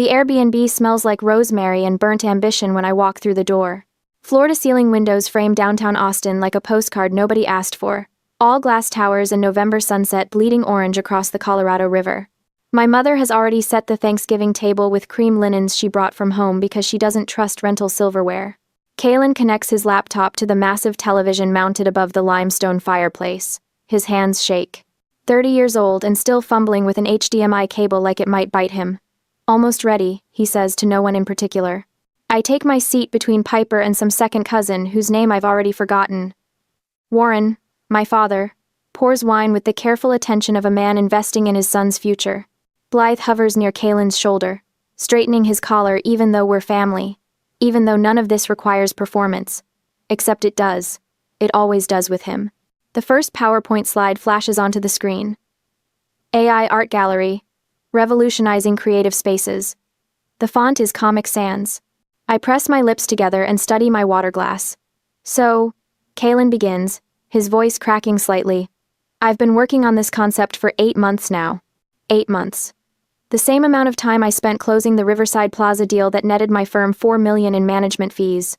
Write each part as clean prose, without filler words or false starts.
The Airbnb smells like rosemary and burnt ambition when I walk through the door. Floor-to-ceiling windows frame downtown Austin like a postcard nobody asked for. All glass towers and November sunset bleeding orange across the Colorado River. My mother has already set the Thanksgiving table with cream linens she brought from home because she doesn't trust rental silverware. Kalen connects his laptop to the massive television mounted above the limestone fireplace. His hands shake. 30 years old and still fumbling with an HDMI cable like it might bite him. Almost ready, he says to no one in particular. I take my seat between Piper and some second cousin whose name I've already forgotten. Warren, my father, pours wine with the careful attention of a man investing in his son's future. Blythe hovers near Kalen's shoulder, straightening his collar even though we're family, even though none of this requires performance. Except it does. It always does with him. The first PowerPoint slide flashes onto the screen. AI Art Gallery, revolutionizing creative spaces. The font is Comic Sans. I press my lips together and study my water glass. So, Kalen begins, his voice cracking slightly. I've been working on this concept for 8 months now. 8 months. The same amount of time I spent closing the Riverside Plaza deal that netted my firm $4 million in management fees.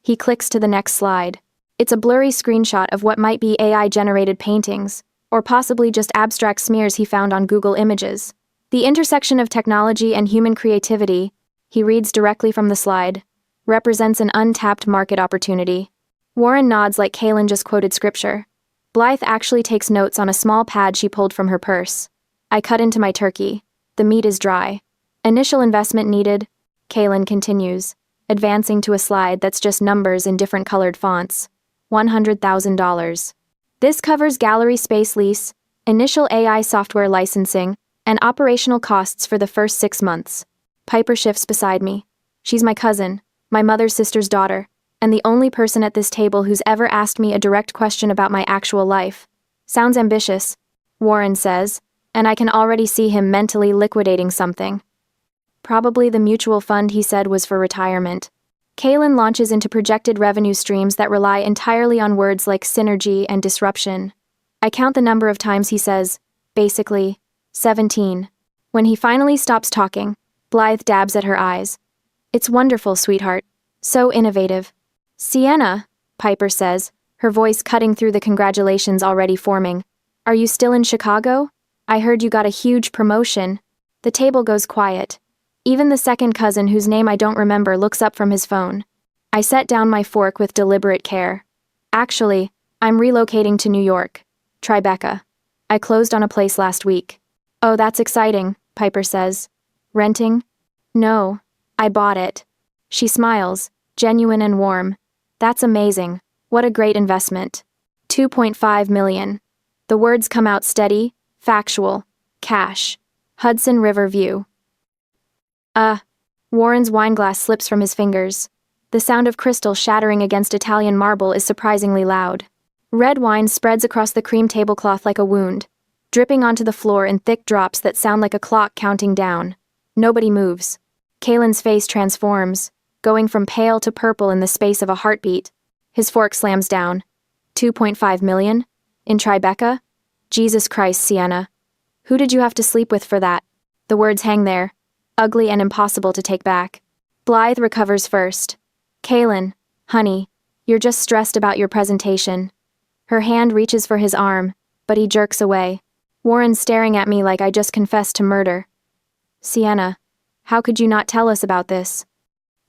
He clicks to the next slide. It's a blurry screenshot of what might be AI-generated paintings, or possibly just abstract smears he found on Google Images. The intersection of technology and human creativity, he reads directly from the slide, represents an untapped market opportunity. Warren nods like Kalen just quoted scripture. Blythe actually takes notes on a small pad she pulled from her purse. I cut into my turkey. The meat is dry. Initial investment needed, Kalen continues, advancing to a slide that's just numbers in different colored fonts. $100,000. This covers gallery space lease, initial AI software licensing, and operational costs for the first 6 months. Piper shifts beside me. She's my cousin, my mother's sister's daughter, and the only person at this table who's ever asked me a direct question about my actual life. Sounds ambitious, Warren says, and I can already see him mentally liquidating something. Probably the mutual fund he said was for retirement. Kalen launches into projected revenue streams that rely entirely on words like synergy and disruption. I count the number of times he says, basically, 17. When he finally stops talking, Blythe dabs at her eyes. It's wonderful, sweetheart. So innovative. Sienna, Piper says, her voice cutting through the congratulations already forming. Are you still in Chicago? I heard you got a huge promotion. The table goes quiet. Even the second cousin whose name I don't remember looks up from his phone. I set down my fork with deliberate care. Actually, I'm relocating to New York. Tribeca. I closed on a place last week. Oh, that's exciting, Piper says. Renting? No. I bought it. She smiles, genuine and warm. That's amazing. What a great investment. $2.5 million. The words come out steady, factual. Cash. Hudson River view. Warren's wineglass slips from his fingers. The sound of crystal shattering against Italian marble is surprisingly loud. Red wine spreads across the cream tablecloth like a wound, dripping onto the floor in thick drops that sound like a clock counting down. Nobody moves. Kalen's face transforms, going from pale to purple in the space of a heartbeat. His fork slams down. 2.5 million? In Tribeca? Jesus Christ, Sienna. Who did you have to sleep with for that? The words hang there, ugly and impossible to take back. Blythe recovers first. Kalen, honey, you're just stressed about your presentation. Her hand reaches for his arm, but he jerks away. Warren's staring at me like I just confessed to murder. Sienna, how could you not tell us about this?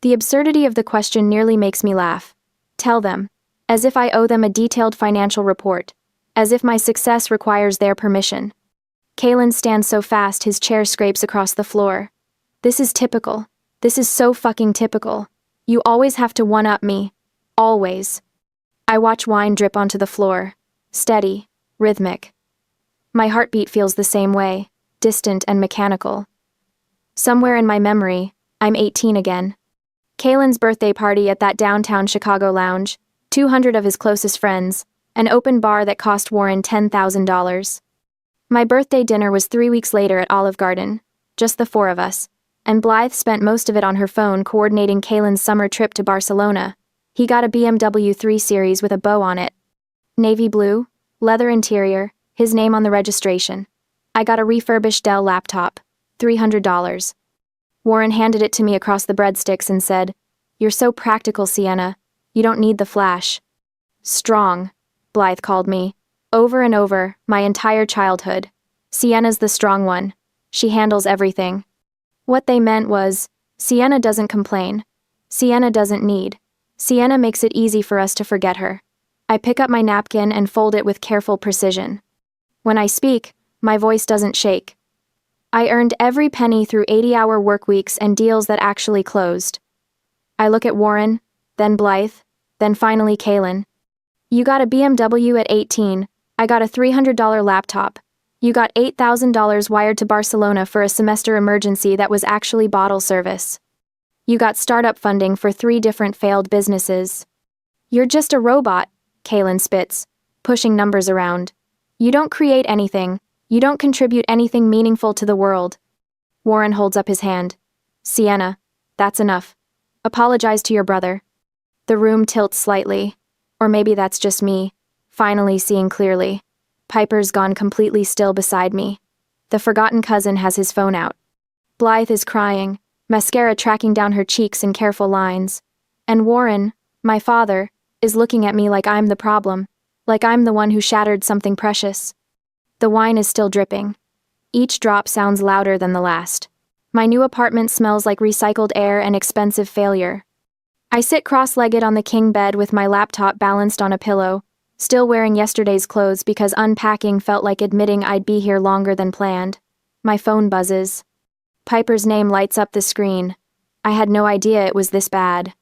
The absurdity of the question nearly makes me laugh. Tell them, as if I owe them a detailed financial report, as if my success requires their permission. Kalen stands so fast his chair scrapes across the floor. This is typical. This is so fucking typical. You always have to one-up me. Always. I watch wine drip onto the floor. Steady. Rhythmic. My heartbeat feels the same way, distant and mechanical. Somewhere in my memory, I'm 18 again. Kalen's birthday party at that downtown Chicago lounge, 200 of his closest friends, an open bar that cost Warren $10,000. My birthday dinner was 3 weeks later at Olive Garden, just the 4 of us, and Blythe spent most of it on her phone coordinating Kalen's summer trip to Barcelona. He got a BMW 3 Series with a bow on it. Navy blue, leather interior, his name on the registration. I got a refurbished Dell laptop, $300. Warren handed it to me across the breadsticks and said, "You're so practical, Sienna. You don't need the flash." Strong, Blythe called me. Over and over, my entire childhood. Sienna's the strong one. She handles everything. What they meant was, Sienna doesn't complain. Sienna doesn't need. Sienna makes it easy for us to forget her. I pick up my napkin and fold it with careful precision. When I speak, my voice doesn't shake. I earned every penny through 80-hour work weeks and deals that actually closed. I look at Warren, then Blythe, then finally Kaylin. You got a BMW at 18, I got a $300 laptop. You got $8,000 wired to Barcelona for a semester emergency that was actually bottle service. You got startup funding for 3 different failed businesses. You're just a robot, Kaylin spits, pushing numbers around. You don't create anything. You don't contribute anything meaningful to the world. Warren holds up his hand. Sienna, that's enough. Apologize to your brother. The room tilts slightly. Or maybe that's just me, finally seeing clearly. Piper's gone completely still beside me. The forgotten cousin has his phone out. Blythe is crying, mascara tracking down her cheeks in careful lines. And Warren, my father, is looking at me like I'm the problem, like I'm the one who shattered something precious. The wine is still dripping. Each drop sounds louder than the last. My new apartment smells like recycled air and expensive failure. I sit cross-legged on the king bed with my laptop balanced on a pillow, still wearing yesterday's clothes because unpacking felt like admitting I'd be here longer than planned. My phone buzzes. Piper's name lights up the screen. I had no idea it was this bad.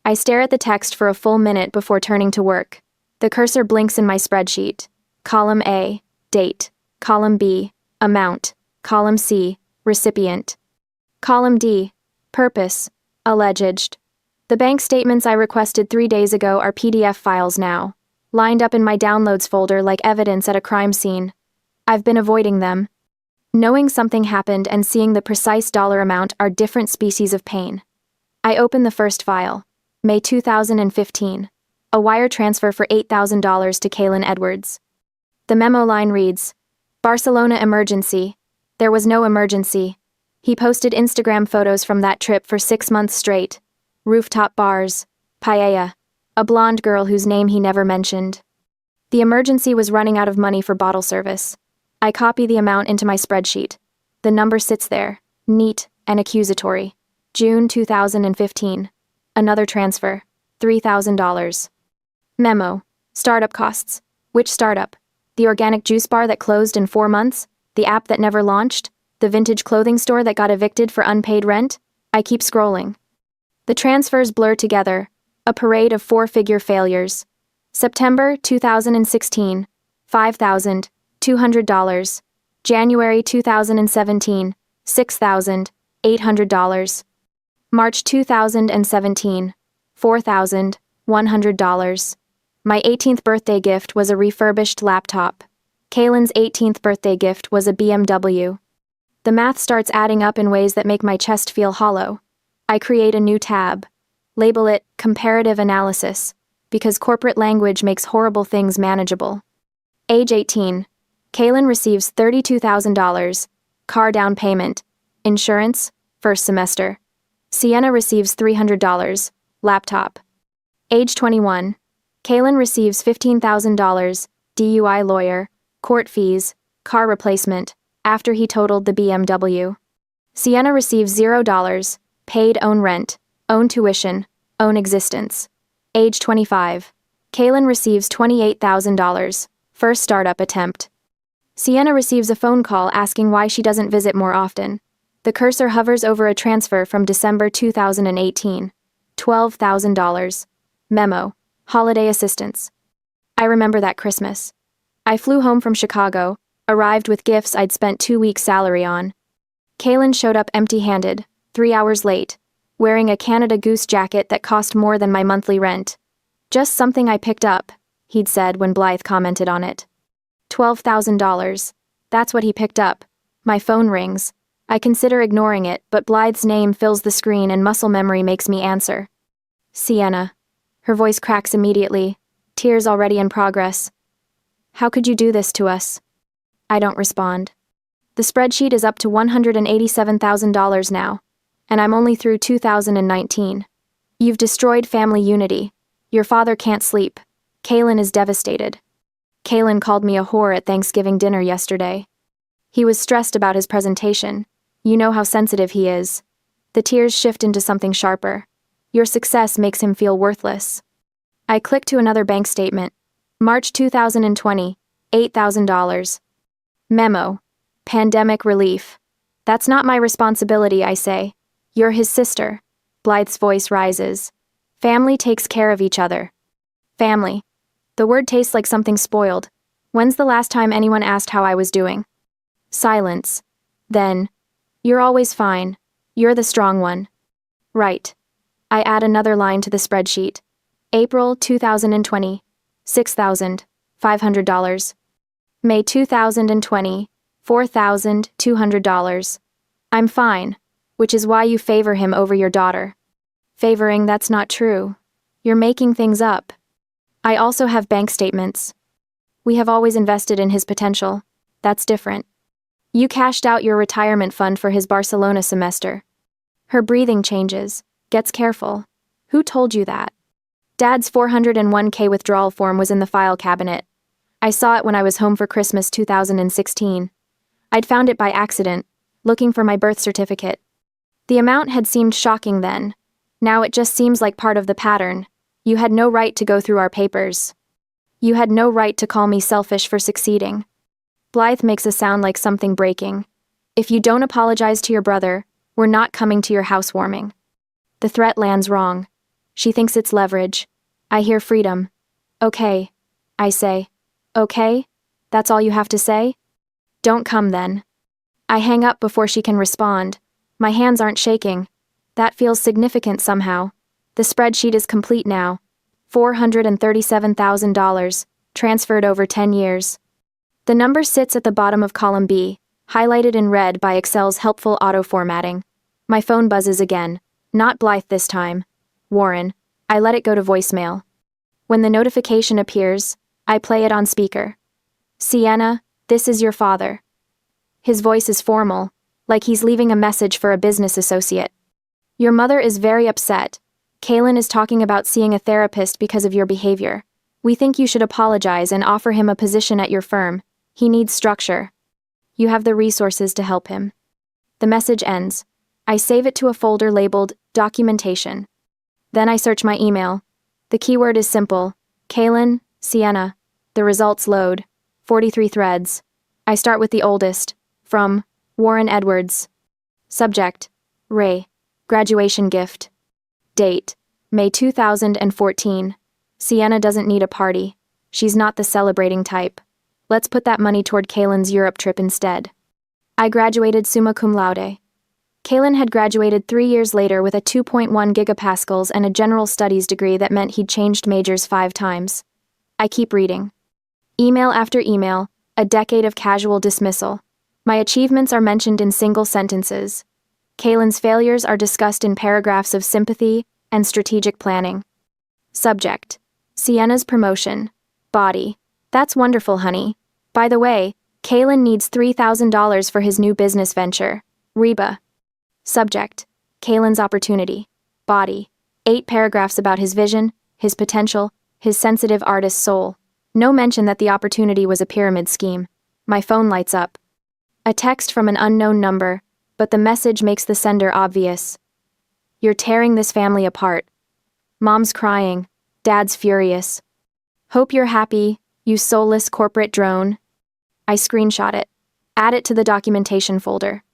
I stare at the text for a full minute before turning to work. The cursor blinks in my spreadsheet. Column A, date. Column B, amount. Column C, recipient. Column D, purpose, alleged. The bank statements I requested 3 days ago are PDF files now, lined up in my downloads folder like evidence at a crime scene. I've been avoiding them. Knowing something happened and seeing the precise dollar amount are different species of pain. I open the first file. May 2015. A wire transfer for $8,000 to Kaylin Edwards. The memo line reads, Barcelona emergency. There was no emergency. He posted Instagram photos from that trip for 6 months straight. Rooftop bars. Paella. A blonde girl whose name he never mentioned. The emergency was running out of money for bottle service. I copy the amount into my spreadsheet. The number sits there, neat and accusatory. June 2015. Another transfer. $3,000. Memo. Startup costs. Which startup? The organic juice bar that closed in 4 months? The app that never launched? The vintage clothing store that got evicted for unpaid rent? I keep scrolling. The transfers blur together. A parade of 4-figure failures. September 2016. $5,200. January 2017. $6,800. March 2017. $4,100. My 18th birthday gift was a refurbished laptop. Kaylin's 18th birthday gift was a BMW. The math starts adding up in ways that make my chest feel hollow. I create a new tab. Label it Comparative Analysis, because corporate language makes horrible things manageable. Age 18. Kaylin receives $32,000. Car down payment. Insurance. First semester. Sienna receives $300. Laptop. Age 21. Kaylin receives $15,000. DUI lawyer. Court fees. Car replacement. After he totaled the BMW. Sienna receives $0. Paid own rent. Own tuition. Own existence. Age 25. Kaylin receives $28,000. First startup attempt. Sienna receives a phone call asking why she doesn't visit more often. The cursor hovers over a transfer from December 2018. $12,000. Memo. Holiday assistance. I remember that Christmas. I flew home from Chicago, arrived with gifts I'd spent 2 weeks' salary on. Kaylin showed up empty-handed, 3 hours late, wearing a Canada Goose jacket that cost more than my monthly rent. Just something I picked up, he'd said when Blythe commented on it. $12,000. That's what he picked up. My phone rings. I consider ignoring it, but Blythe's name fills the screen and muscle memory makes me answer. Sienna. Her voice cracks immediately, tears already in progress. How could you do this to us? I don't respond. The spreadsheet is up to $187,000 now. And I'm only through 2019. You've destroyed family unity. Your father can't sleep. Kaylin is devastated. Kaylin called me a whore at Thanksgiving dinner yesterday. He was stressed about his presentation. You know how sensitive he is. The tears shift into something sharper. Your success makes him feel worthless. I click to another bank statement. March 2020, $8,000. Memo. Pandemic relief. That's not my responsibility, I say. You're his sister. Blythe's voice rises. Family takes care of each other. Family. The word tastes like something spoiled. When's the last time anyone asked how I was doing? Silence. Then. You're always fine. You're the strong one. Right. I add another line to the spreadsheet. April 2020, $6,500. May 2020, $4,200. I'm fine, which is why you favor him over your daughter. Favoring, that's not true. You're making things up. I also have bank statements. We have always invested in his potential. That's different. You cashed out your retirement fund for his Barcelona semester. Her breathing changes, gets careful. Who told you that? Dad's 401k withdrawal form was in the file cabinet. I saw it when I was home for Christmas 2016. I'd found it by accident, looking for my birth certificate. The amount had seemed shocking then. Now it just seems like part of the pattern. You had no right to go through our papers. You had no right to call me selfish for succeeding. Blythe makes a sound like something breaking. If you don't apologize to your brother, we're not coming to your housewarming. The threat lands wrong. She thinks it's leverage. I hear freedom. Okay. I say. Okay? That's all you have to say? Don't come then. I hang up before she can respond. My hands aren't shaking. That feels significant somehow. The spreadsheet is complete now. $437,000, transferred over 10 years. The number sits at the bottom of column B, highlighted in red by Excel's helpful auto-formatting. My phone buzzes again. Not Blythe this time. Warren. I let it go to voicemail. When the notification appears, I play it on speaker. Sienna, this is your father. His voice is formal, like he's leaving a message for a business associate. Your mother is very upset. Kaylin is talking about seeing a therapist because of your behavior. We think you should apologize and offer him a position at your firm. He needs structure. You have the resources to help him. The message ends. I save it to a folder labeled Documentation. Then I search my email. The keyword is simple. Kaylin, Sienna. The results load. 43 threads. I start with the oldest. From Warren Edwards. Subject. Ray. Graduation gift. Date. May 2014. Sienna doesn't need a party. She's not the celebrating type. Let's put that money toward Kaylin's Europe trip instead. I graduated summa cum laude. Kaylin had graduated 3 years later with a 2.1 gigapascals and a general studies degree that meant he'd changed majors 5 times. I keep reading. Email after email, a decade of casual dismissal. My achievements are mentioned in single sentences. Kaylin's failures are discussed in paragraphs of sympathy and strategic planning. Subject. Sienna's promotion. Body. That's wonderful, honey. By the way, Kaylin needs $3,000 for his new business venture, Reba. Subject. Kaylin's opportunity. Body. 8 paragraphs about his vision, his potential, his sensitive artist soul. No mention that the opportunity was a pyramid scheme. My phone lights up. A text from an unknown number, but the message makes the sender obvious. You're tearing this family apart. Mom's crying. Dad's furious. Hope you're happy, you soulless corporate drone. I screenshot it. Add it to the documentation folder.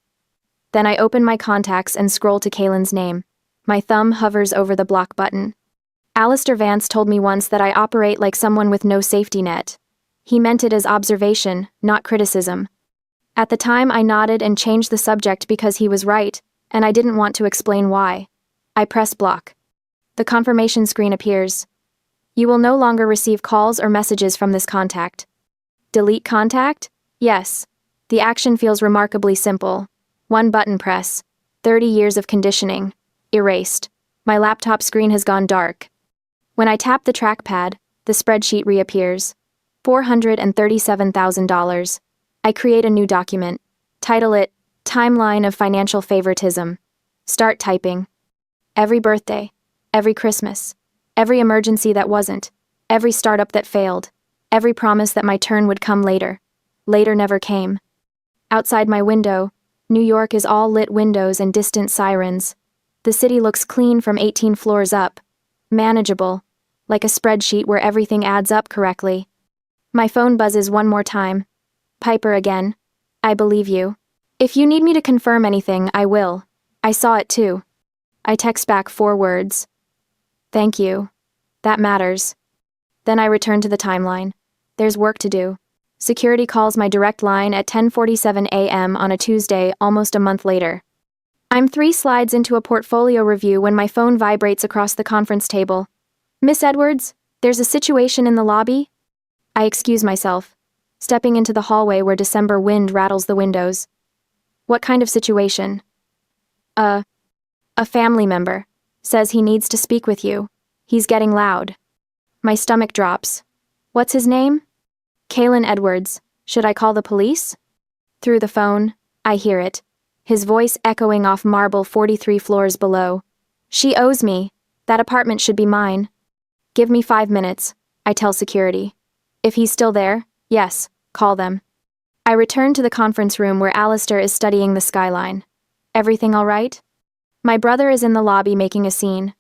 Then I open my contacts and scroll to Kaylin's name. My thumb hovers over the block button. Alistair Vance told me once that I operate like someone with no safety net. He meant it as observation, not criticism. At the time I nodded and changed the subject because he was right, and I didn't want to explain why. I press block. The confirmation screen appears. You will no longer receive calls or messages from this contact. Delete contact? Yes. The action feels remarkably simple. 1 button press. 30 years of conditioning. Erased. My laptop screen has gone dark. When I tap the trackpad, the spreadsheet reappears. $437,000. I create a new document. Title it, Timeline of Financial Favoritism. Start typing. Every birthday. Every Christmas. Every emergency that wasn't. Every startup that failed. Every promise that my turn would come later. Later never came. Outside my window, New York is all lit windows and distant sirens. The city looks clean from 18 floors up. Manageable. Like a spreadsheet where everything adds up correctly. My phone buzzes one more time. Piper again. I believe you. If you need me to confirm anything, I will. I saw it too. I text back 4 words. Thank you. That matters. Then I return to the timeline. There's work to do. Security calls my direct line at 10:47 a.m. on a Tuesday, almost a month later. I'm 3 slides into a portfolio review when my phone vibrates across the conference table. Miss Edwards, there's a situation in the lobby? I excuse myself, stepping into the hallway where December wind rattles the windows. What kind of situation? A family member says he needs to speak with you. He's getting loud. My stomach drops. What's his name? Kalen Edwards. Should I call the police? Through the phone, I hear it, his voice echoing off marble 43 floors below. She owes me. That apartment should be mine. Give me 5 minutes, I tell security. If he's still there, yes, call them. I return to the conference room where Alistair is studying the skyline. Everything all right? My brother is in the lobby making a scene.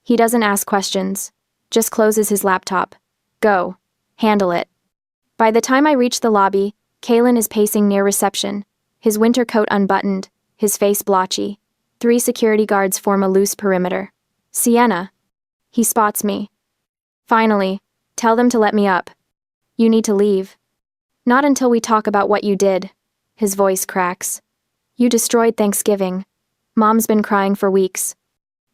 He doesn't ask questions, just closes his laptop. Go. Handle it. By the time I reach the lobby, Kalen is pacing near reception, his winter coat unbuttoned, his face blotchy. 3 security guards form a loose perimeter. Sienna. He spots me. Finally, tell them to let me up. You need to leave. Not until we talk about what you did. His voice cracks. You destroyed Thanksgiving. Mom's been crying for weeks.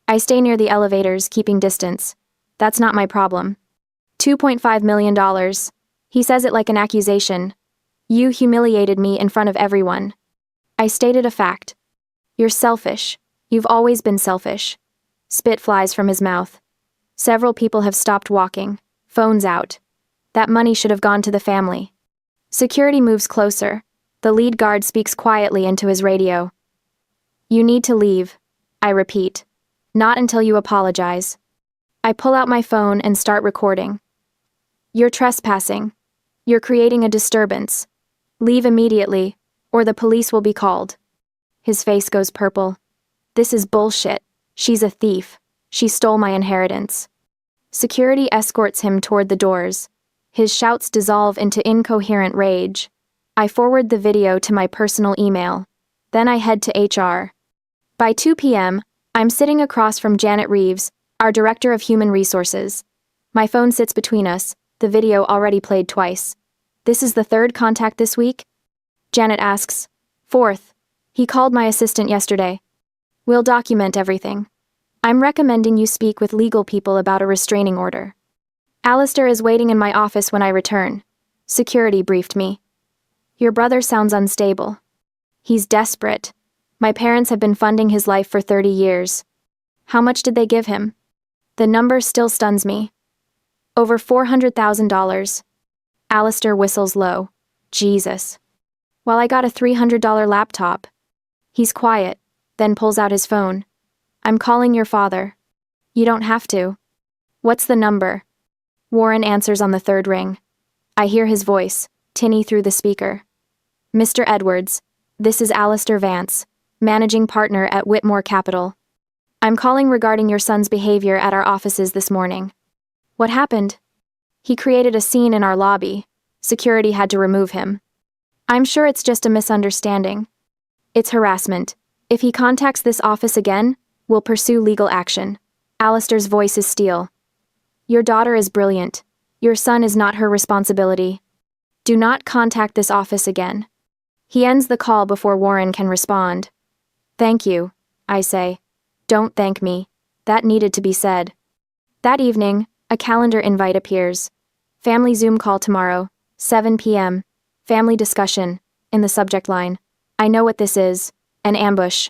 I stay near the elevators, keeping distance. That's not my problem. $2.5 million. He says it like an accusation. You humiliated me in front of everyone. I stated a fact. You're selfish. You've always been selfish. Spit flies from his mouth. Several people have stopped walking. Phones out. That money should have gone to the family. Security moves closer. The lead guard speaks quietly into his radio. You need to leave. I repeat. Not until you apologize. I pull out my phone and start recording. You're trespassing. You're creating a disturbance. Leave immediately, or the police will be called. His face goes purple. This is bullshit. She's a thief. She stole my inheritance. Security escorts him toward the doors. His shouts dissolve into incoherent rage. I forward the video to my personal email. Then I head to HR. By 2 p.m., I'm sitting across from Janet Reeves, our Director of Human Resources. My phone sits between us, the video already played twice. This is the 3rd contact this week? Janet asks. 4th. He called my assistant yesterday. We'll document everything. I'm recommending you speak with legal people about a restraining order. Alistair is waiting in my office when I return. Security briefed me. Your brother sounds unstable. He's desperate. My parents have been funding his life for 30 years. How much did they give him? The number still stuns me. Over $400,000. Alistair whistles low. Jesus. Well, I got a $300 laptop. He's quiet, then pulls out his phone. I'm calling your father. You don't have to. What's the number? Warren answers on the 3rd ring. I hear his voice, tinny through the speaker. Mr. Edwards, this is Alistair Vance, managing partner at Whitmore Capital. I'm calling regarding your son's behavior at our offices this morning. What happened? He created a scene in our lobby. Security had to remove him. I'm sure it's just a misunderstanding. It's harassment. If he contacts this office again, we'll pursue legal action. Alistair's voice is steel. Your daughter is brilliant. Your son is not her responsibility. Do not contact this office again. He ends the call before Warren can respond. Thank you, I say. Don't thank me. That needed to be said. That evening, a calendar invite appears. Family Zoom call tomorrow, 7 p.m. Family discussion, in the subject line. I know what this is, an ambush.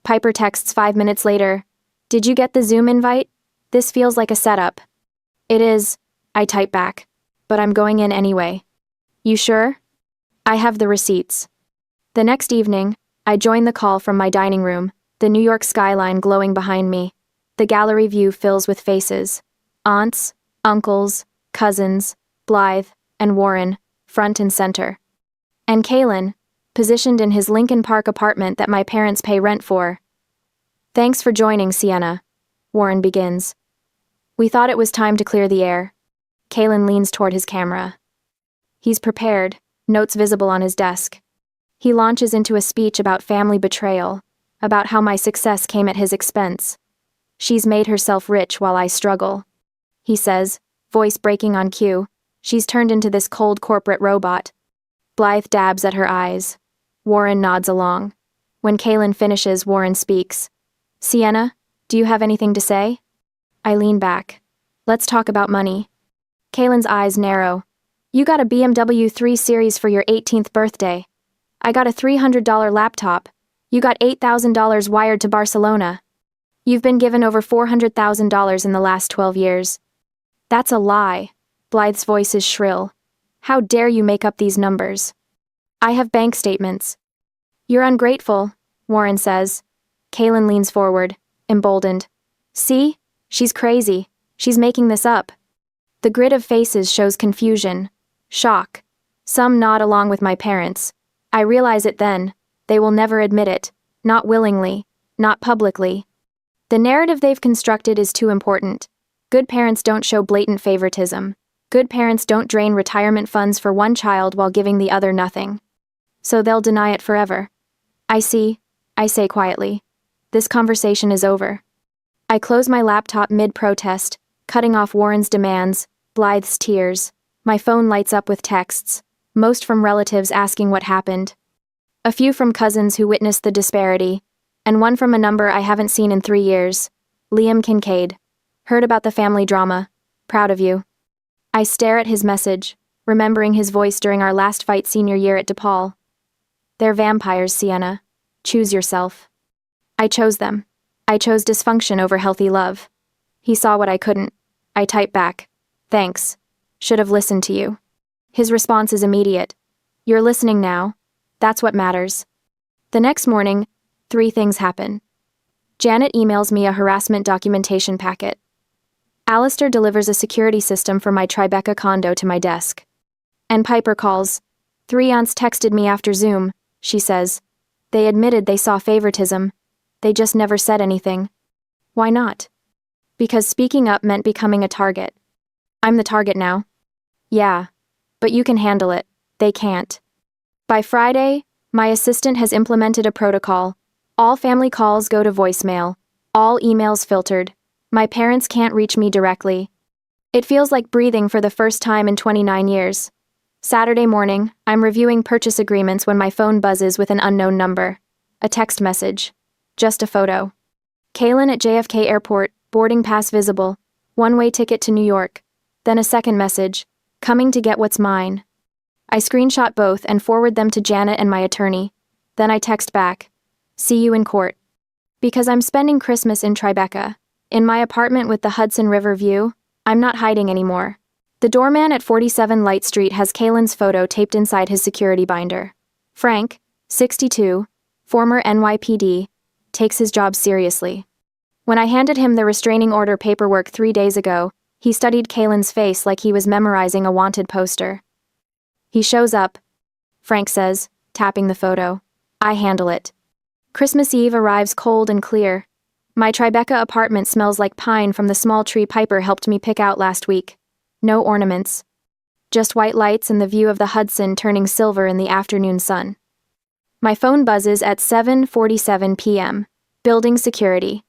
Piper texts 5 minutes later. Did you get the Zoom invite? This feels like a setup. It is, I type back. But I'm going in anyway. You sure? I have the receipts. The next evening, I join the call from my dining room. the New York skyline glowing behind me. The gallery view fills with faces. Aunts, uncles, cousins, Blythe, and Warren, front and center. And Kalen, positioned in his Lincoln Park apartment that my parents pay rent for. "Thanks for joining, Sienna," Warren begins. "We thought it was time to clear the air." Kalen leans toward his camera. He's prepared, notes visible on his desk. He launches into a speech about family betrayal, about how my success came at his expense. "She's made herself rich while I struggle," he says, voice breaking on cue. "She's turned into this cold corporate robot." Blythe dabs at her eyes. Warren nods along. When Kalen finishes, Warren speaks. "Sienna, do you have anything to say?" I lean back. "Let's talk about money." Kalen's eyes narrow. "You got a BMW 3 Series for your 18th birthday. I got a $300 laptop. You got $8,000 wired to Barcelona. You've been given over $400,000 in the last 12 years. That's a lie." Blythe's voice is shrill. "How dare you make up these numbers? I have bank statements." "You're ungrateful," Warren says. Kalen leans forward, emboldened. "See? She's crazy. She's making this up." The grid of faces shows confusion, shock. Some nod along with my parents. I realize it then. They will never admit it, not willingly, not publicly. The narrative they've constructed is too important. Good parents don't show blatant favoritism. Good parents don't drain retirement funds for one child while giving the other nothing. So they'll deny it forever. "I see," I say quietly. "This conversation is over." I close my laptop mid-protest, cutting off Warren's demands, Blythe's tears. My phone lights up with texts, most from relatives asking what happened. A few from cousins who witnessed the disparity, and one from a number I haven't seen in 3 years. "Liam Kincaid. Heard about the family drama. Proud of you." I stare at his message, remembering his voice during our last fight senior year at DePaul. "They're vampires, Sienna. Choose yourself." I chose them. I chose dysfunction over healthy love. He saw what I couldn't. I type back. "Thanks. Should have listened to you." His response is immediate. "You're listening now. That's what matters." The next morning, 3 things happen. Janet emails me a harassment documentation packet. Alistair delivers a security system for my Tribeca condo to my desk. And Piper calls. 3 aunts texted me after Zoom, she says. They admitted they saw favoritism. They just never said anything. Why not? Because speaking up meant becoming a target. I'm the target now. Yeah. But you can handle it. They can't. By Friday, my assistant has implemented a protocol. All family calls go to voicemail. All emails filtered. My parents can't reach me directly. It feels like breathing for the first time in 29 years. Saturday morning, I'm reviewing purchase agreements when my phone buzzes with an unknown number. A text message. Just a photo. Kalen at JFK Airport, boarding pass visible. One-way ticket to New York. Then a second message. Coming to get what's mine. I screenshot both and forward them to Janet and my attorney. Then I text back. See you in court. Because I'm spending Christmas in Tribeca. In my apartment with the Hudson River view, I'm not hiding anymore. The doorman at 47 Light Street has Kalen's photo taped inside his security binder. Frank, 62, former NYPD, takes his job seriously. When I handed him the restraining order paperwork 3 days ago, he studied Kalen's face like he was memorizing a wanted poster. He shows up, Frank says, tapping the photo. I handle it. Christmas Eve arrives cold and clear. My Tribeca apartment smells like pine from the small tree Piper helped me pick out last week. No ornaments. Just white lights and the view of the Hudson turning silver in the afternoon sun. My phone buzzes at 7:47 p.m. Building security.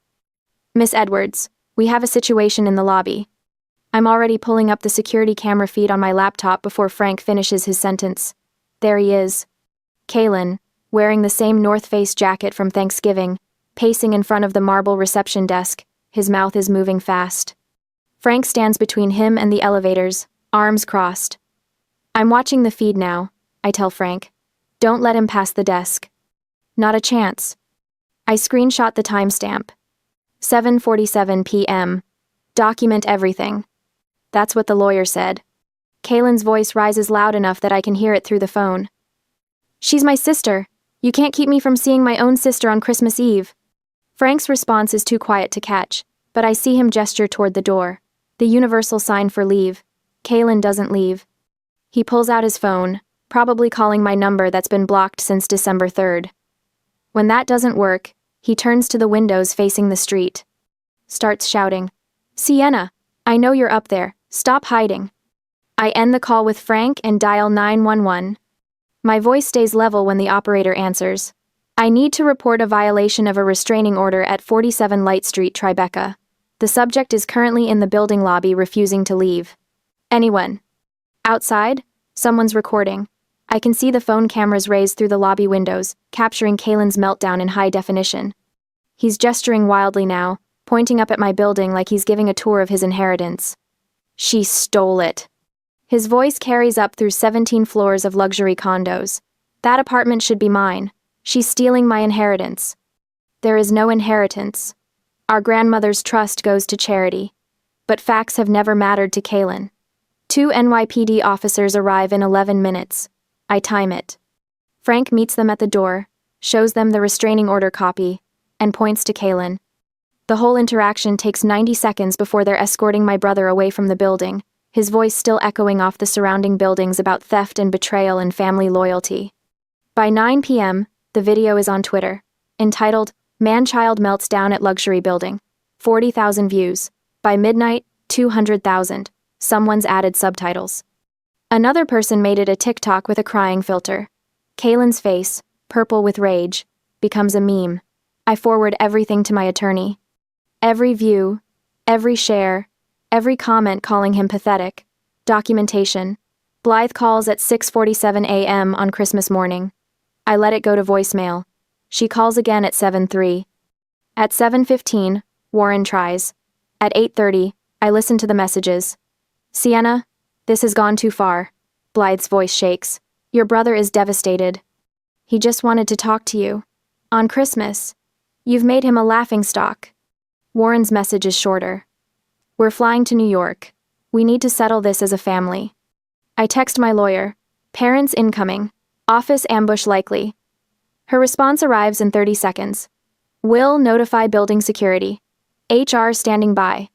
Miss Edwards, we have a situation in the lobby. I'm already pulling up the security camera feed on my laptop before Frank finishes his sentence. There he is. Kalen, wearing the same North Face jacket from Thanksgiving, pacing in front of the marble reception desk, his mouth is moving fast. Frank stands between him and the elevators, arms crossed. I'm watching the feed now, I tell Frank. Don't let him pass the desk. Not a chance. I screenshot the timestamp. 7:47 p.m. Document everything. That's what the lawyer said. Kalen's voice rises loud enough that I can hear it through the phone. She's my sister. You can't keep me from seeing my own sister on Christmas Eve. Frank's response is too quiet to catch, but I see him gesture toward the door. The universal sign for leave. Kaylin doesn't leave. He pulls out his phone, probably calling my number that's been blocked since December 3rd. When that doesn't work, he turns to the windows facing the street. Starts shouting, "Sienna, I know you're up there, stop hiding." I end the call with Frank and dial 911. My voice stays level when the operator answers. "I need to report a violation of a restraining order at 47 Light Street, Tribeca. The subject is currently in the building lobby refusing to leave. Anyone?" Outside, someone's recording. I can see the phone cameras raised through the lobby windows, capturing Kaylin's meltdown in high definition. He's gesturing wildly now, pointing up at my building like he's giving a tour of his inheritance. "She stole it." His voice carries up through 17 floors of luxury condos. "That apartment should be mine. She's stealing my inheritance." There is no inheritance. Our grandmother's trust goes to charity. But facts have never mattered to Kaylin. 2 NYPD officers arrive in 11 minutes. I time it. Frank meets them at the door, shows them the restraining order copy, and points to Kaylin. The whole interaction takes 90 seconds before they're escorting my brother away from the building, his voice still echoing off the surrounding buildings about theft and betrayal and family loyalty. By 9 p.m., the video is on Twitter, entitled, "Man-Child Melts Down at Luxury Building." 40,000 views. By midnight, 200,000. Someone's added subtitles. Another person made it a TikTok with a crying filter. Kaylin's face, purple with rage, becomes a meme. I forward everything to my attorney. Every view, every share, every comment calling him pathetic. Documentation. Blythe calls at 6:47 a.m. on Christmas morning. I let it go to voicemail. She calls again at 7:03. At 7:15, Warren tries. At 8:30, I listen to the messages. "Sienna, this has gone too far." Blythe's voice shakes. "Your brother is devastated. He just wanted to talk to you. On Christmas. You've made him a laughingstock." Warren's message is shorter. "We're flying to New York. We need to settle this as a family." I text my lawyer. "Parents incoming. Office ambush likely." Her response arrives in 30 seconds. "Will notify building security. HR standing by."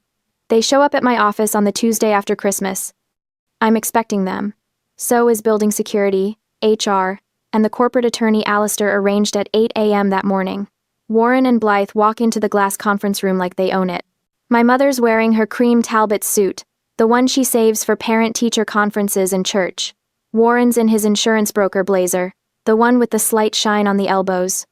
They show up at my office on the Tuesday after Christmas. I'm expecting them. So is building security, HR, and the corporate attorney Alistair arranged at 8 a.m. that morning. Warren and Blythe walk into the glass conference room like they own it. My mother's wearing her cream Talbot suit, the one she saves for parent-teacher conferences and church. Warren's in his insurance broker blazer, the one with the slight shine on the elbows.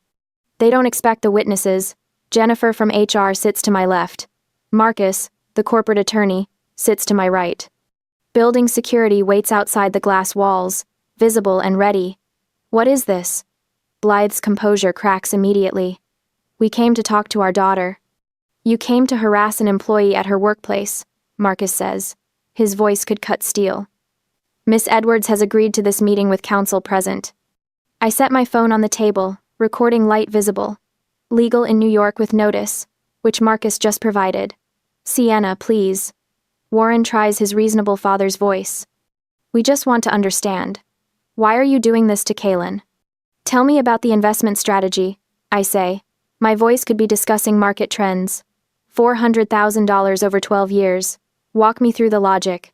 They don't expect the witnesses. Jennifer from HR sits to my left. Marcus, the corporate attorney, sits to my right. Building security waits outside the glass walls, visible and ready. "What is this?" Blythe's composure cracks immediately. "We came to talk to our daughter." "You came to harass an employee at her workplace," Marcus says. His voice could cut steel. "Miss Edwards has agreed to this meeting with counsel present." I set my phone on the table, recording light visible. "Legal in New York with notice," which Marcus just provided. "Sienna, please." Warren tries his reasonable father's voice. "We just want to understand. Why are you doing this to Kaylin?" "Tell me about the investment strategy," I say. My voice could be discussing market trends. $400,000 over 12 years. Walk me through the logic.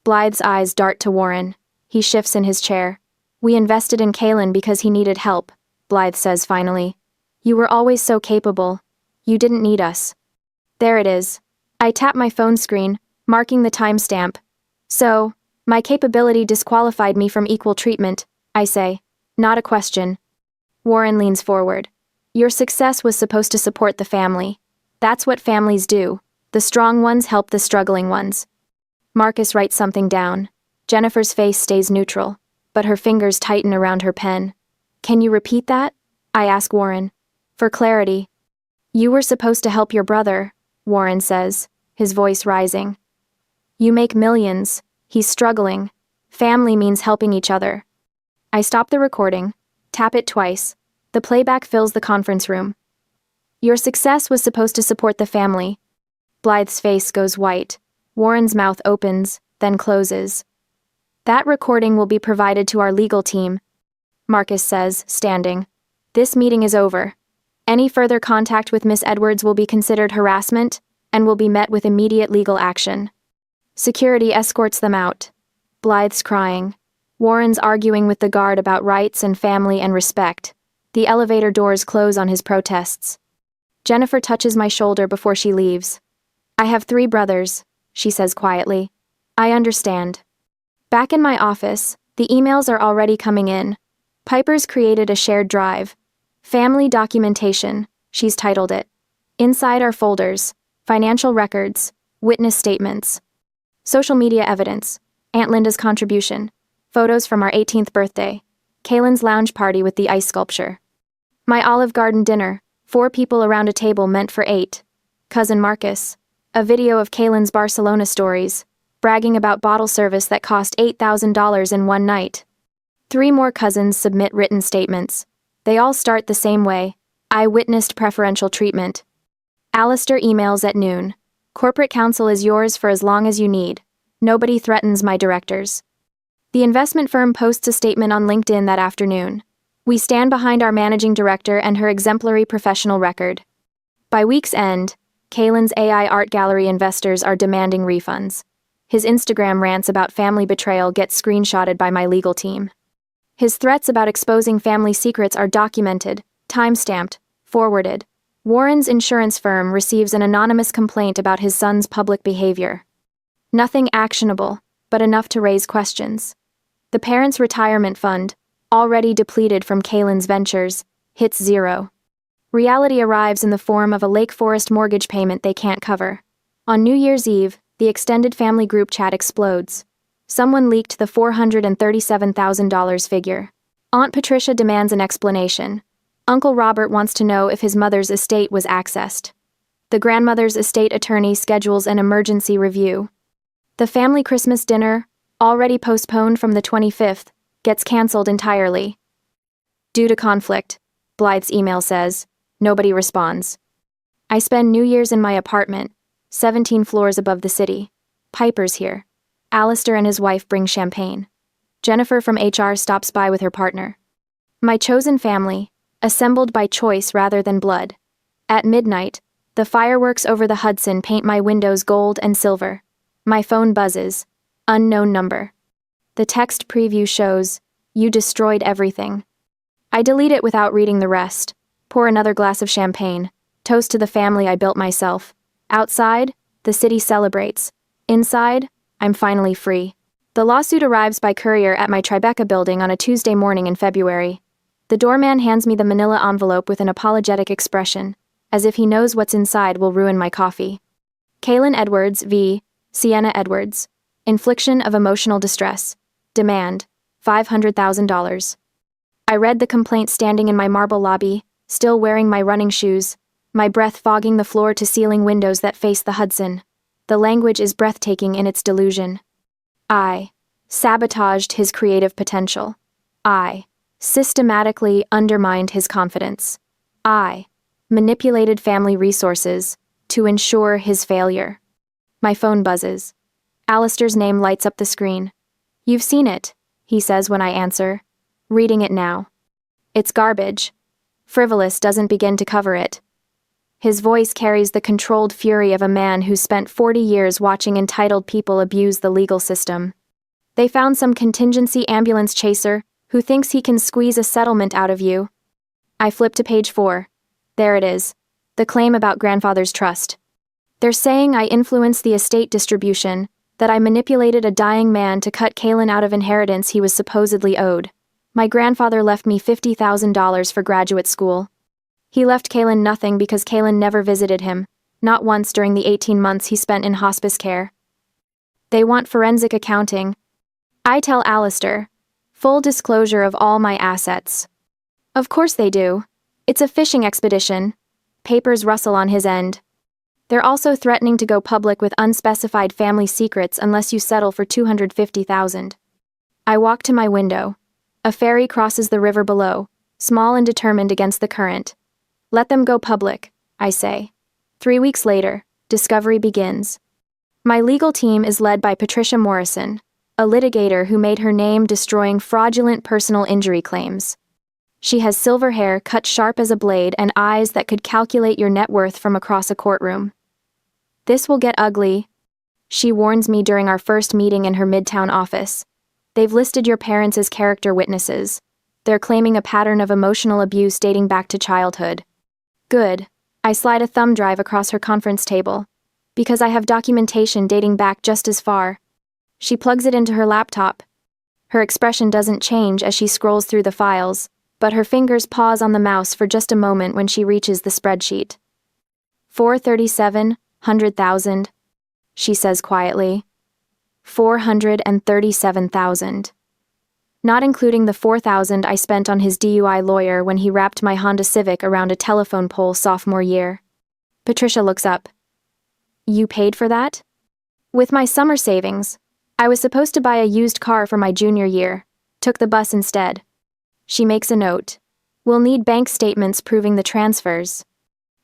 Blythe's eyes dart to Warren. He shifts in his chair. "We invested in Kaylin because he needed help," Blythe says finally. "You were always so capable. You didn't need us." There it is. I tap my phone screen, marking the timestamp. "So, my capability disqualified me from equal treatment," I say. Not a question. Warren leans forward. "Your success was supposed to support the family. That's what families do. The strong ones help the struggling ones." Marcus writes something down. Jennifer's face stays neutral, but her fingers tighten around her pen. "Can you repeat that?" I ask Warren. For clarity. "You were supposed to help your brother," Warren says, his voice rising. "You make millions. He's struggling. Family means helping each other." I stop the recording, tap it twice. The playback fills the conference room. "Your success was supposed to support the family." Blythe's face goes white. Warren's mouth opens, then closes. "That recording will be provided to our legal team," Marcus says, standing. "This meeting is over. Any further contact with Miss Edwards will be considered harassment and will be met with immediate legal action. Security escorts them out. Blythe's crying. Warren's arguing with the guard about rights and family and respect. The elevator doors close on his protests. Jennifer touches my shoulder before she leaves. I have 3 brothers, she says quietly. I understand. Back in my office, the emails are already coming in. Piper's created a shared drive. Family documentation, she's titled it. Inside are folders, financial records, witness statements, social media evidence, Aunt Linda's contribution, photos from our 18th birthday, Kaylin's lounge party with the ice sculpture, my Olive Garden dinner, 4 people around a table meant for 8, cousin Marcus, a video of Kaylin's Barcelona stories, bragging about bottle service that cost $8,000 in one night. 3 more cousins submit written statements. They all start the same way. I witnessed preferential treatment. Alistair emails at noon. Corporate counsel is yours for as long as you need. Nobody threatens my directors. The investment firm posts a statement on LinkedIn that afternoon. We stand behind our managing director and her exemplary professional record. By week's end, Kaylin's AI art gallery investors are demanding refunds. His Instagram rants about family betrayal get screenshotted by my legal team. His threats about exposing family secrets are documented, time-stamped, forwarded. Warren's insurance firm receives an anonymous complaint about his son's public behavior. Nothing actionable, but enough to raise questions. The parents' retirement fund, already depleted from Kaylin's ventures, hits zero. Reality arrives in the form of a Lake Forest mortgage payment they can't cover. On New Year's Eve, the extended family group chat explodes. Someone leaked the $437,000 figure. Aunt Patricia demands an explanation. Uncle Robert wants to know if his mother's estate was accessed. The grandmother's estate attorney schedules an emergency review. The family Christmas dinner, already postponed from the 25th, gets cancelled entirely. Due to conflict, Blythe's email says. Nobody responds. I spend New Year's in my apartment, 17 floors above the city. Piper's here. Alistair and his wife bring champagne. Jennifer from HR stops by with her partner. My chosen family, assembled by choice rather than blood. At midnight, the fireworks over the Hudson paint my windows gold and silver. My phone buzzes. Unknown number. The text preview shows, "You destroyed everything." I delete it without reading the rest. Pour another glass of champagne. Toast to the family I built myself. Outside, the city celebrates. Inside, I'm finally free. The lawsuit arrives by courier at my Tribeca building on a Tuesday morning in February. The doorman hands me the manila envelope with an apologetic expression, as if he knows what's inside will ruin my coffee. Kaylin Edwards v. Sienna Edwards. Infliction of emotional distress. Demand, $500,000. I read the complaint standing in my marble lobby, still wearing my running shoes, my breath fogging the floor-to-ceiling windows that face the Hudson. The language is breathtaking in its delusion. I sabotaged his creative potential. I systematically undermined his confidence. I manipulated family resources to ensure his failure. My phone buzzes. Alistair's name lights up the screen. You've seen it, he says when I answer. Reading it now. It's garbage. Frivolous doesn't begin to cover it. His voice carries the controlled fury of a man who spent 40 years watching entitled people abuse the legal system. They found some contingency ambulance chaser who thinks he can squeeze a settlement out of you. I flip to page 4. There it is. The claim about grandfather's trust. They're saying I influenced the estate distribution, that I manipulated a dying man to cut Kaylin out of inheritance he was supposedly owed. My grandfather left me $50,000 for graduate school. He left Kaylin nothing because Kaylin never visited him, not once during the 18 months he spent in hospice care. They want forensic accounting. I tell Alistair, full disclosure of all my assets. Of course they do. It's a fishing expedition. Papers rustle on his end. They're also threatening to go public with unspecified family secrets unless you settle for $250,000. I walk to my window. A ferry crosses the river below, small and determined against the current. Let them go public, I say. 3 weeks later, discovery begins. My legal team is led by Patricia Morrison, a litigator who made her name destroying fraudulent personal injury claims. She has silver hair cut sharp as a blade and eyes that could calculate your net worth from across a courtroom. "This will get ugly," she warns me during our first meeting in her Midtown office. "They've listed your parents as character witnesses. They're claiming a pattern of emotional abuse dating back to childhood." Good. I slide a thumb drive across her conference table. Because I have documentation dating back just as far. She plugs it into her laptop. Her expression doesn't change as she scrolls through the files, but her fingers pause on the mouse for just a moment when she reaches the spreadsheet. 437,000, she says quietly. 437,000. Not including the 4,000 I spent on his DUI lawyer when he wrapped my Honda Civic around a telephone pole sophomore year. Patricia looks up. "You paid for that?" "With my summer savings. I was supposed to buy a used car for my junior year. Took the bus instead." She makes a note. "We'll need bank statements proving the transfers."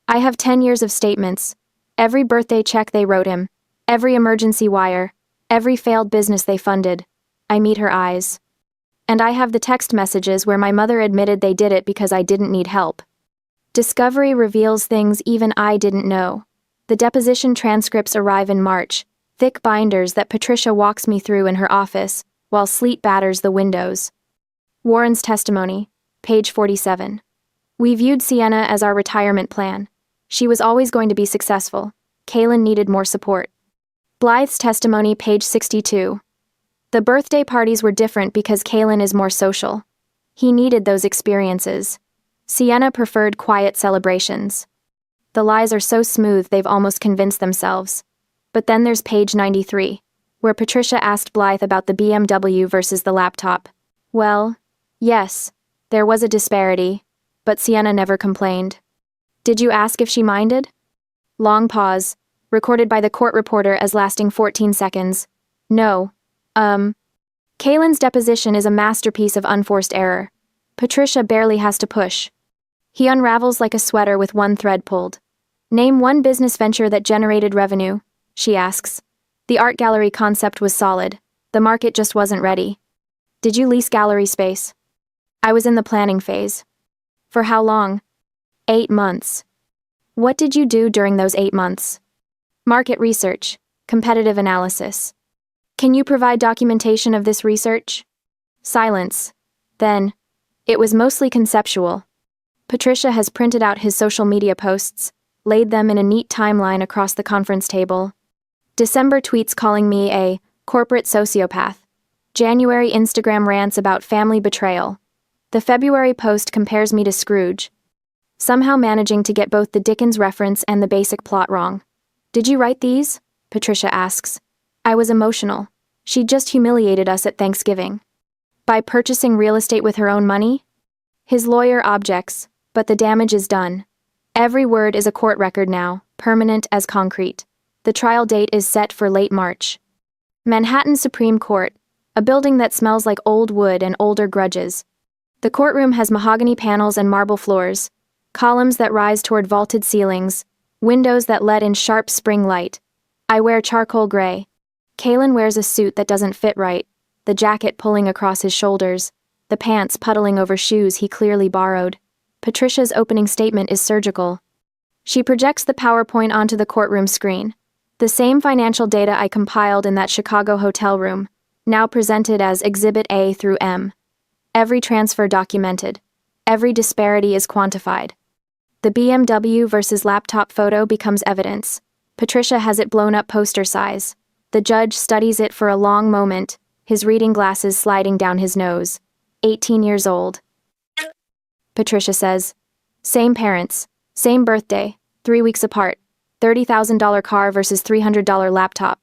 I have 10 years of statements. Every birthday check they wrote him. Every emergency wire. Every failed business they funded. I meet her eyes. And I have the text messages where my mother admitted they did it because I didn't need help. Discovery reveals things even I didn't know. The deposition transcripts arrive in March, thick binders that Patricia walks me through in her office, while sleet batters the windows. Warren's testimony, page 47. "We viewed Sienna as our retirement plan. She was always going to be successful. Kaylin needed more support." Blythe's testimony, page 62. "The birthday parties were different because Kaylin is more social. He needed those experiences. Sienna preferred quiet celebrations." The lies are so smooth they've almost convinced themselves. But then there's page 93, where Patricia asked Blythe about the BMW versus the laptop. "Well, yes, there was a disparity, but Sienna never complained." "Did you ask if she minded?" Long pause, recorded by the court reporter as lasting 14 seconds. "No. Kaylin's deposition is a masterpiece of unforced error. Patricia barely has to push. He unravels like a sweater with one thread pulled. "Name one business venture that generated revenue," she asks. "The art gallery concept was solid. The market just wasn't ready." "Did you lease gallery space?" "I was in the planning phase." "For how long?" 8 months. "What did you do during those 8 months?" "Market research, competitive analysis." "Can you provide documentation of this research?" Silence. Then, "It was mostly conceptual." Patricia has printed out his social media posts, laid them in a neat timeline across the conference table. December tweets calling me a corporate sociopath. January Instagram rants about family betrayal. The February post compares me to Scrooge. Somehow managing to get both the Dickens reference and the basic plot wrong. "Did you write these?" Patricia asks. "I was emotional. She just humiliated us at Thanksgiving." "By purchasing real estate with her own money?" His lawyer objects, but the damage is done. Every word is a court record now, permanent as concrete. The trial date is set for late March. Manhattan Supreme Court, a building that smells like old wood and older grudges. The courtroom has mahogany panels and marble floors, columns that rise toward vaulted ceilings, windows that let in sharp spring light. I wear charcoal gray. Kaylin wears a suit that doesn't fit right, the jacket pulling across his shoulders, the pants puddling over shoes he clearly borrowed. Patricia's opening statement is surgical. She projects the PowerPoint onto the courtroom screen. The same financial data I compiled in that Chicago hotel room, now presented as Exhibit A through M. Every transfer documented. Every disparity is quantified. The BMW versus laptop photo becomes evidence. Patricia has it blown up poster size. The judge studies it for a long moment, his reading glasses sliding down his nose. 18 years old. Patricia says, "Same parents, same birthday, 3 weeks apart, $30,000 car versus $300 laptop."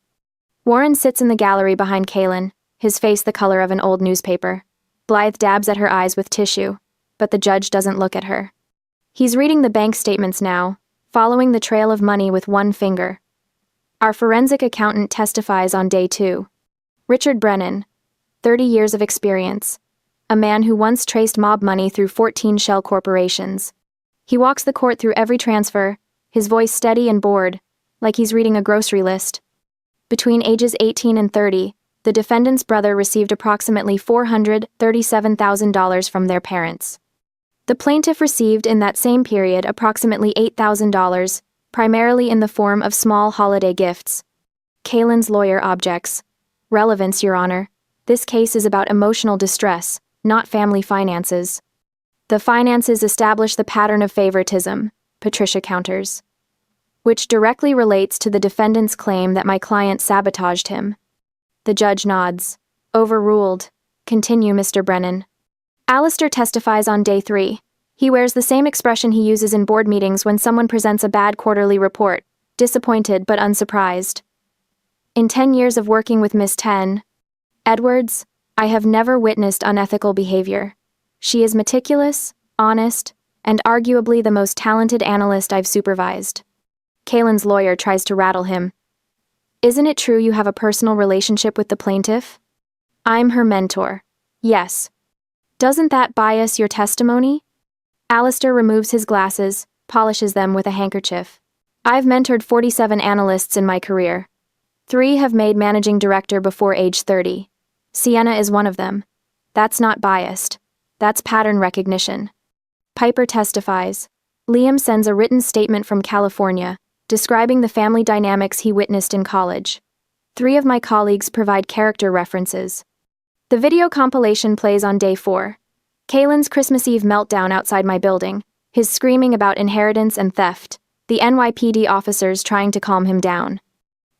Warren sits in the gallery behind Kaylin, his face the color of an old newspaper. Blythe dabs at her eyes with tissue, but the judge doesn't look at her. He's reading the bank statements now, following the trail of money with one finger. Our forensic accountant testifies on day 2. Richard Brennan, 30 years of experience. A man who once traced mob money through 14 shell corporations. He walks the court through every transfer, his voice steady and bored, like he's reading a grocery list. Between ages 18 and 30, the defendant's brother received approximately $437,000 from their parents. The plaintiff received in that same period approximately $8,000, primarily in the form of small holiday gifts. Kalen's lawyer objects. Relevance, Your Honor. This case is about emotional distress, not family finances. The finances establish the pattern of favoritism, Patricia counters, which directly relates to the defendant's claim that my client sabotaged him. The judge nods. Overruled. Continue, Mr. Brennan. Alistair testifies on day 3. He wears the same expression he uses in board meetings when someone presents a bad quarterly report, disappointed but unsurprised. In 10 years of working with Miss Edwards, I have never witnessed unethical behavior. She is meticulous, honest, and arguably the most talented analyst I've supervised. Kalen's lawyer tries to rattle him. Isn't it true you have a personal relationship with the plaintiff? I'm her mentor. Yes. Doesn't that bias your testimony? Alistair removes his glasses, polishes them with a handkerchief. I've mentored 47 analysts in my career. 3 have made managing director before age 30. Sienna is one of them. That's not biased. That's pattern recognition. Piper testifies. Liam sends a written statement from California, describing the family dynamics he witnessed in college. 3 of my colleagues provide character references. The video compilation plays on day 4. Kalen's Christmas Eve meltdown outside my building, his screaming about inheritance and theft, the NYPD officers trying to calm him down.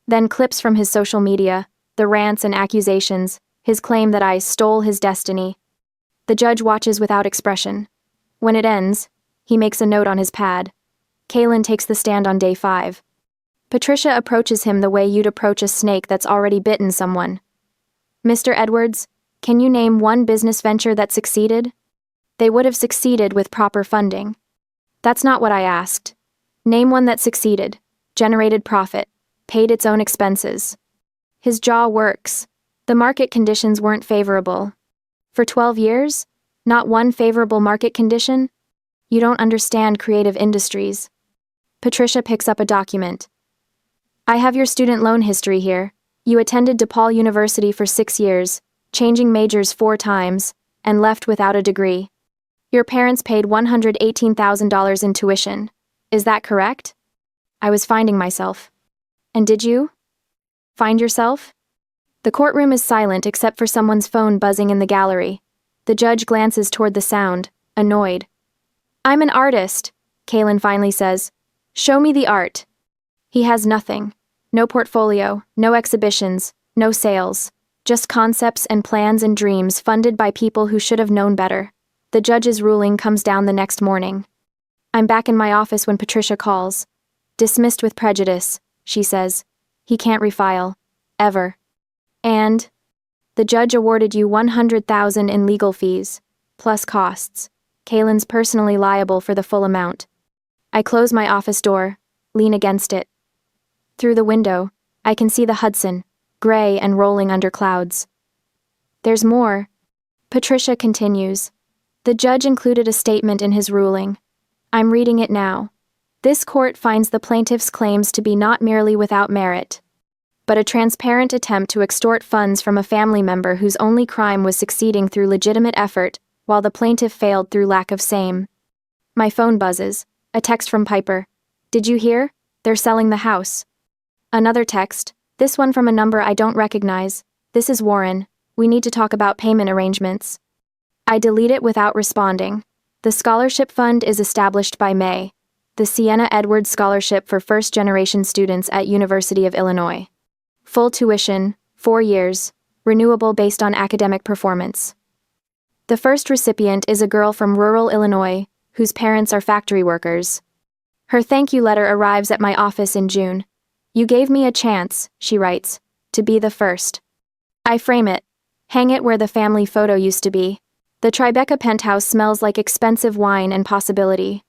Then clips from his social media, the rants and accusations, his claim that I stole his destiny. The judge watches without expression. When it ends, he makes a note on his pad. Kalen takes the stand on day 5. Patricia approaches him the way you'd approach a snake that's already bitten someone. Mr. Edwards, can you name one business venture that succeeded? They would have succeeded with proper funding. That's not what I asked. Name one that succeeded, generated profit, paid its own expenses. His jaw works. The market conditions weren't favorable. For 12 years? Not one favorable market condition? You don't understand creative industries. Patricia picks up a document. I have your student loan history here. You attended DePaul University for 6 years, changing majors 4 times, and left without a degree. Your parents paid $118,000 in tuition. Is that correct? I was finding myself. And did you? Find yourself? The courtroom is silent except for someone's phone buzzing in the gallery. The judge glances toward the sound, annoyed. I'm an artist, Kalen finally says. Show me the art. He has nothing. No portfolio, no exhibitions, no sales. Just concepts and plans and dreams funded by people who should have known better. The judge's ruling comes down the next morning. I'm back in my office when Patricia calls. Dismissed with prejudice, she says. He can't refile. Ever. And the judge awarded you $100,000 in legal fees, plus costs. Kalen's personally liable for the full amount. I close my office door, lean against it. Through the window, I can see the Hudson, gray and rolling under clouds. There's more. Patricia continues. The judge included a statement in his ruling. I'm reading it now. This court finds the plaintiff's claims to be not merely without merit, but a transparent attempt to extort funds from a family member whose only crime was succeeding through legitimate effort, while the plaintiff failed through lack of same. My phone buzzes. A text from Piper. Did you hear? They're selling the house. Another text. This one from a number I don't recognize. This is Warren. We need to talk about payment arrangements. I delete it without responding. The scholarship fund is established by May. The Sienna Edwards Scholarship for first-generation students at University of Illinois. Full tuition, 4 years, renewable based on academic performance. The first recipient is a girl from rural Illinois, whose parents are factory workers. Her thank you letter arrives at my office in June. You gave me a chance, she writes, to be the first. I frame it, hang it where the family photo used to be. The Tribeca Penthouse smells like expensive wine and possibility.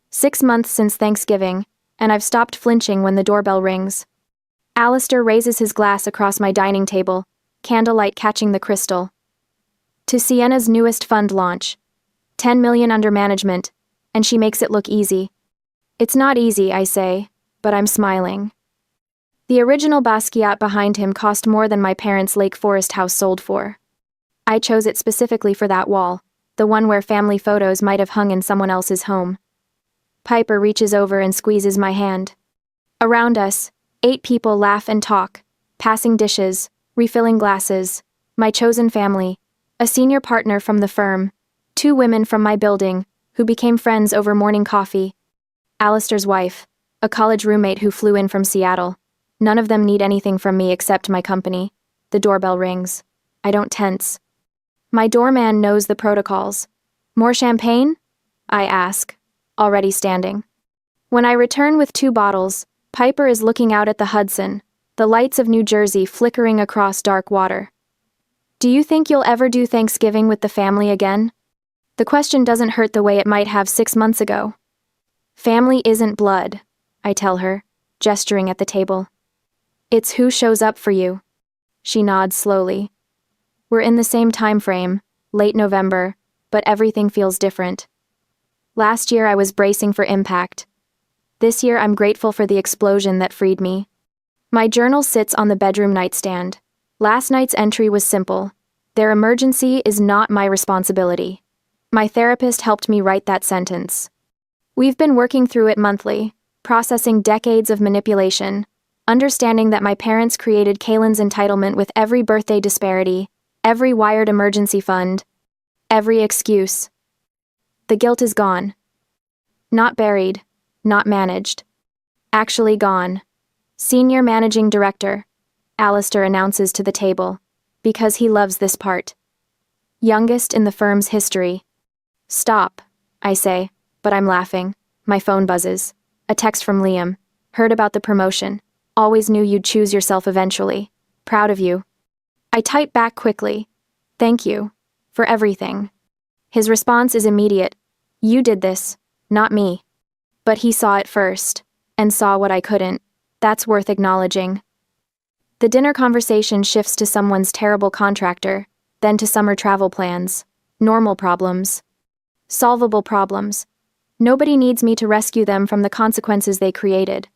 6 months since Thanksgiving, and I've stopped flinching when the doorbell rings. Alistair raises his glass across my dining table, candlelight catching the crystal. To Sienna's newest fund launch. 10 million under management, and she makes it look easy. It's not easy, I say, but I'm smiling. The original Basquiat behind him cost more than my parents' Lake Forest house sold for. I chose it specifically for that wall. the one where family photos might have hung in someone else's home. Piper reaches over and squeezes my hand. Around us, 8 people laugh and talk, passing dishes, refilling glasses, my chosen family, a senior partner from the firm, 2 women from my building, who became friends over morning coffee, Alistair's wife, a college roommate who flew in from Seattle. None of them need anything from me except my company. The doorbell rings. I don't tense. My doorman knows the protocols. More champagne? I ask, already standing. When I return with 2 bottles, Piper is looking out at the Hudson, the lights of New Jersey flickering across dark water. Do you think you'll ever do Thanksgiving with the family again? The question doesn't hurt the way it might have 6 months ago. Family isn't blood, I tell her, gesturing at the table. It's who shows up for you. She nods slowly. We're in the same time frame, late November, but everything feels different. Last year I was bracing for impact. This year I'm grateful for the explosion that freed me. My journal sits on the bedroom nightstand. Last night's entry was simple. Their emergency is not my responsibility. My therapist helped me write that sentence. We've been working through it monthly, processing decades of manipulation, understanding that my parents created Kaylin's entitlement with every birthday disparity, every wired emergency fund, every excuse. The guilt is gone. Not buried, not managed. Actually gone. Senior Managing Director, Alistair announces to the table, because he loves this part. Youngest in the firm's history. Stop, I say, but I'm laughing. My phone buzzes. A text from Liam. Heard about the promotion. Always knew you'd choose yourself eventually. Proud of you. I type back quickly. Thank you. For everything. His response is immediate. You did this, not me. But he saw it first, and saw what I couldn't. That's worth acknowledging. The dinner conversation shifts to someone's terrible contractor, then to summer travel plans. Normal problems. Solvable problems. Nobody needs me to rescue them from the consequences they created.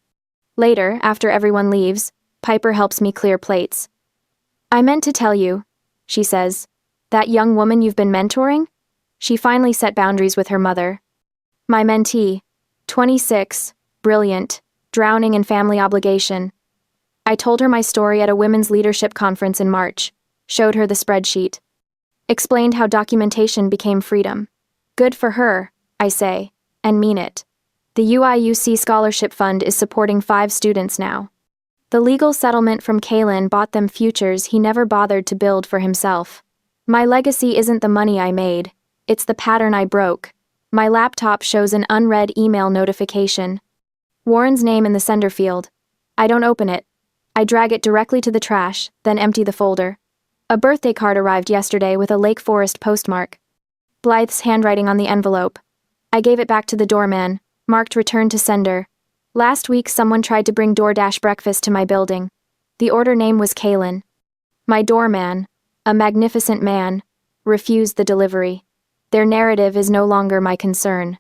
Later, after everyone leaves, Piper helps me clear plates. I meant to tell you, she says, that young woman you've been mentoring? She finally set boundaries with her mother. My mentee, 26, brilliant, drowning in family obligation. I told her my story at a women's leadership conference in March, showed her the spreadsheet. Explained how documentation became freedom. Good for her, I say, and mean it. The UIUC Scholarship Fund is supporting 5 students now. The legal settlement from Kaylin bought them futures he never bothered to build for himself. My legacy isn't the money I made, it's the pattern I broke. My laptop shows an unread email notification. Warren's name in the sender field. I don't open it. I drag it directly to the trash, then empty the folder. A birthday card arrived yesterday with a Lake Forest postmark. Blythe's handwriting on the envelope. I gave it back to the doorman, marked return to sender. Last week someone tried to bring DoorDash breakfast to my building. The order name was Kaylin. My doorman, a magnificent man, refused the delivery. Their narrative is no longer my concern.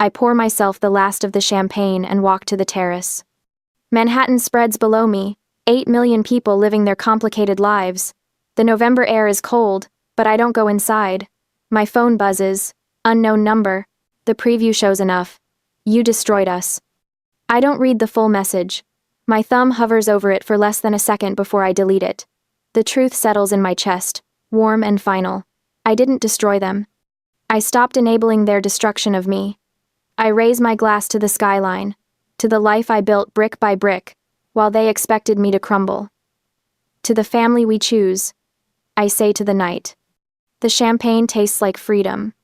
I pour myself the last of the champagne and walk to the terrace. Manhattan spreads below me, 8 million people living their complicated lives. The November air is cold, but I don't go inside. My phone buzzes. Unknown number. The preview shows enough. You destroyed us. I don't read the full message. My thumb hovers over it for less than a second before I delete it. The truth settles in my chest, warm and final. I didn't destroy them. I stopped enabling their destruction of me. I raise my glass to the skyline, to the life I built brick by brick, while they expected me to crumble. To the family we choose, I say to the night. The champagne tastes like freedom.